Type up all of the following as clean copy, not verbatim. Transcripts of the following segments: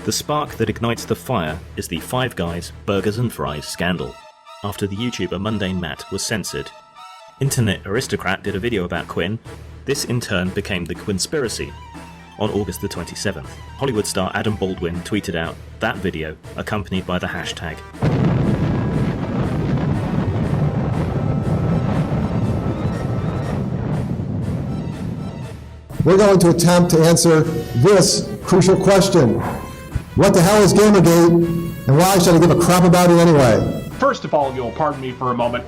The spark that ignites the fire is the Five Guys Burgers and Fries scandal, after the YouTuber Mundane Matt was censored. Internet Aristocrat did a video about Quinn. This in turn became the Quinspiracy. On August the 27th, Hollywood star Adam Baldwin tweeted out that video, accompanied by the hashtag. We're going to attempt to answer this crucial question. What the hell is Gamergate, and why should I give a crap about it anyway? First of all, you'll pardon me for a moment.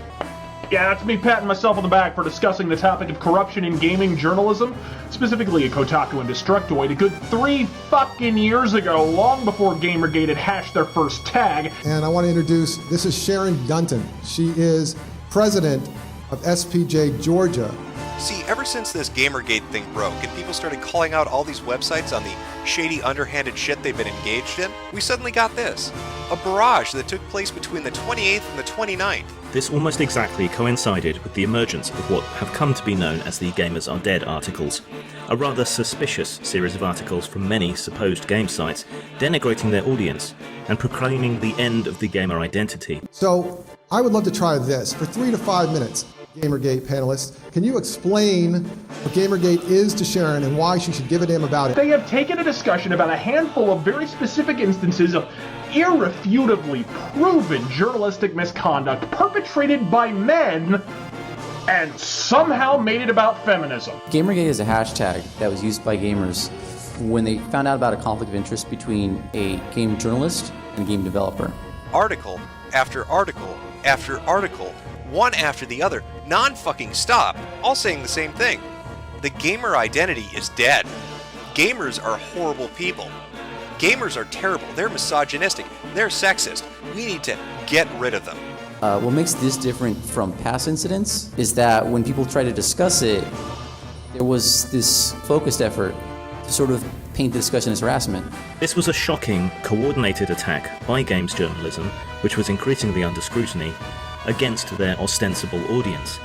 Yeah, that's me patting myself on the back for discussing the topic of corruption in gaming journalism, specifically at Kotaku and Destructoid, a good 3 fucking years ago, long before Gamergate had hashed their first tag. And I want to introduce, this is Sharon Dunton. She is president of SPJ Georgia. See, ever since this Gamergate thing broke and people started calling out all these websites on the shady, underhanded shit they've been engaged in, we suddenly got this. A barrage that took place between the 28th and the 29th. This almost exactly coincided with the emergence of what have come to be known as the Gamers Are Dead articles, a rather suspicious series of articles from many supposed game sites denigrating their audience and proclaiming the end of the gamer identity. So, I would love to try this for 3 to 5 minutes. Gamergate panelists, can you explain what Gamergate is to Sharon and why she should give a damn about it? They have taken a discussion about a handful of very specific instances of irrefutably proven journalistic misconduct perpetrated by men and somehow made it about feminism. Gamergate is a hashtag that was used by gamers when they found out about a conflict of interest between a game journalist and a game developer. Article after article after article, one after the other, non-fucking stop, all saying the same thing. The gamer identity is dead. Gamers are horrible people. Gamers are terrible. They're misogynistic. They're sexist. We need to get rid of them. What makes this different from past incidents is that when people try to discuss it, there was this focused effort to sort of paint the discussion as harassment. This was a shocking, coordinated attack by games journalism, which was increasingly under scrutiny, against their ostensible audience.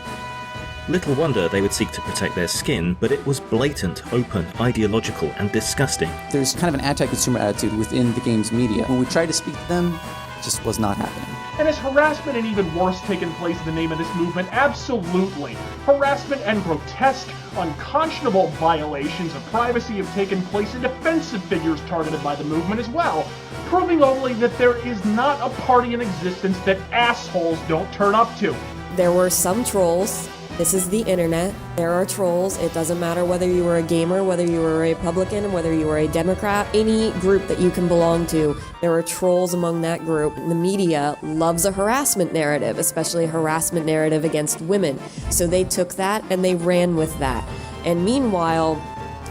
Little wonder they would seek to protect their skin, but it was blatant, open, ideological, and disgusting. There's kind of an anti-consumer attitude within the games media. When we tried to speak to them, it just was not happening. And has harassment and even worse taken place in the name of this movement? Absolutely. Harassment and grotesque, unconscionable violations of privacy have taken place in defensive figures targeted by the movement as well, proving only that there is not a party in existence that assholes don't turn up to. There were some trolls. This is the internet. There are trolls. It doesn't matter whether you were a gamer, whether you were a Republican, whether you were a Democrat, any group that you can belong to, there are trolls among that group. The media loves a harassment narrative, especially a harassment narrative against women. So they took that and they ran with that. And meanwhile,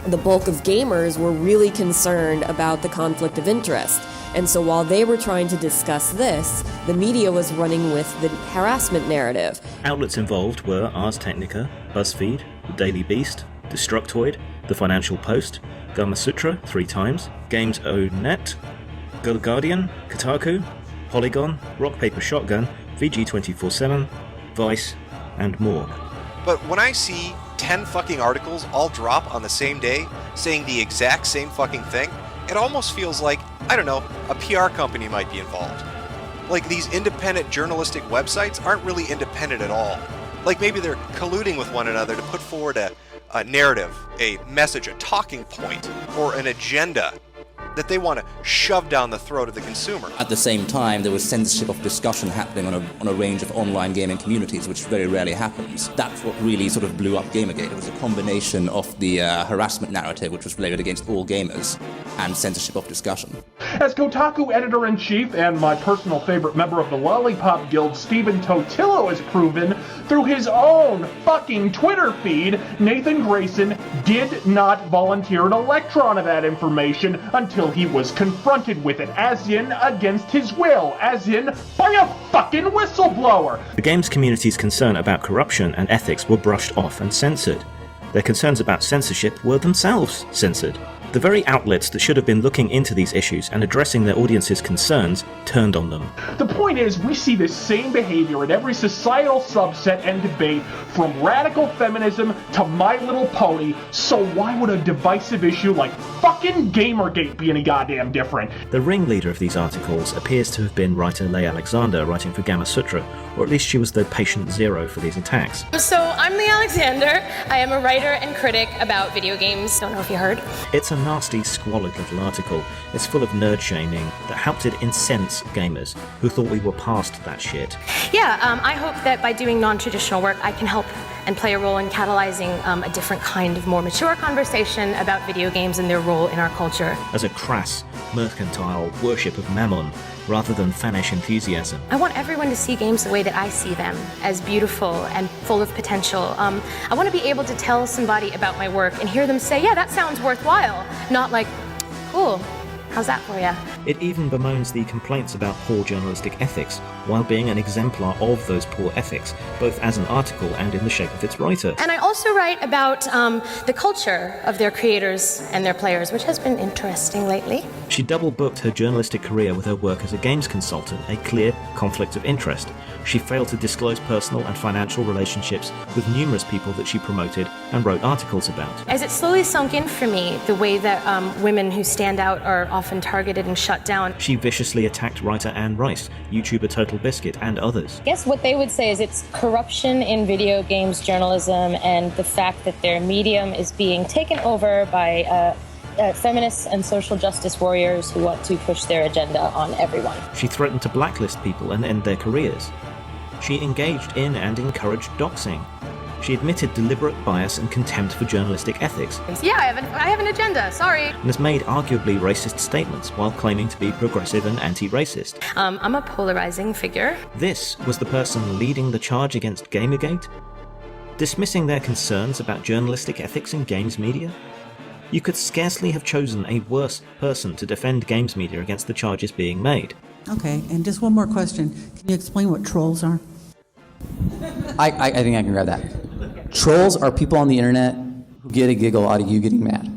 the bulk of gamers were really concerned about the conflict of interest. And so while they were trying to discuss this, the media was running with the harassment narrative. Outlets involved were Ars Technica, BuzzFeed, The Daily Beast, Destructoid, The Financial Post, Gamasutra 3 times, Games.net, Guardian, Kotaku, Polygon, Rock Paper Shotgun, VG247, Vice, and more. But when I see 10 fucking articles all drop on the same day, saying the exact same fucking thing, it almost feels like, I don't know, a PR company might be involved. Like, these independent journalistic websites aren't really independent at all. Like, maybe they're colluding with one another to put forward a narrative, a message, a talking point, or an agenda that they want to shove down the throat of the consumer. At the same time, there was censorship of discussion happening on a range of online gaming communities, which very rarely happens. That's what really sort of blew up Gamergate. It was a combination of the harassment narrative, which was related against all gamers, and censorship of discussion. As Kotaku editor-in-chief and my personal favorite member of the Lollipop Guild, Stephen Totillo, has proven through his own fucking Twitter feed, Nathan Grayson did not volunteer an electron of that information until he was confronted with it, as in against his will, as in by a fucking whistleblower. The games community's concern about corruption and ethics were brushed off and censored. Their concerns about censorship were themselves censored. The very outlets that should have been looking into these issues and addressing their audience's concerns turned on them. The point is, we see this same behavior in every societal subset and debate, from radical feminism to My Little Pony, so why would a divisive issue like fucking Gamergate be any goddamn different? The ringleader of these articles appears to have been writer Leigh Alexander, writing for Gamma Sutra, or at least she was the patient zero for these attacks. So, I'm Leigh Alexander. I am a writer and critic about video games. Don't know if you heard. It's a nasty, squalid little article. It's full of nerd shaming that helped it incense gamers who thought we were past that shit. Yeah, I hope that by doing non-traditional work, I can help and play a role in catalyzing a different kind of more mature conversation about video games and their role in our culture. As a crass, mercantile worship of mammon, rather than fanish enthusiasm. I want everyone to see games the way that I see them, as beautiful and full of potential. I want to be able to tell somebody about my work and hear them say, yeah, that sounds worthwhile, not like, cool, how's that for ya? It even bemoans the complaints about poor journalistic ethics, while being an exemplar of those poor ethics, both as an article and in the shape of its writer. And I also write about the culture of their creators and their players, which has been interesting lately. She double-booked her journalistic career with her work as a games consultant, a clear conflict of interest. She failed to disclose personal and financial relationships with numerous people that she promoted and wrote articles about. As it slowly sunk in for me, the way that women who stand out are often targeted and shut down. She viciously attacked writer Anne Rice, YouTuber Total Biscuit, and others. I guess what they would say is it's corruption in video games journalism and the fact that their medium is being taken over by feminists and social justice warriors who want to push their agenda on everyone. She threatened to blacklist people and end their careers. She engaged in and encouraged doxing. She admitted deliberate bias and contempt for journalistic ethics. Yeah, I have an agenda, sorry. And has made arguably racist statements while claiming to be progressive and anti-racist. I'm a polarizing figure. This was the person leading the charge against Gamergate? Dismissing their concerns about journalistic ethics in games media? You could scarcely have chosen a worse person to defend games media against the charges being made. Okay, and just one more question. Can you explain what trolls are? I think I can grab that. Trolls are people on the internet who get a giggle out of you getting mad.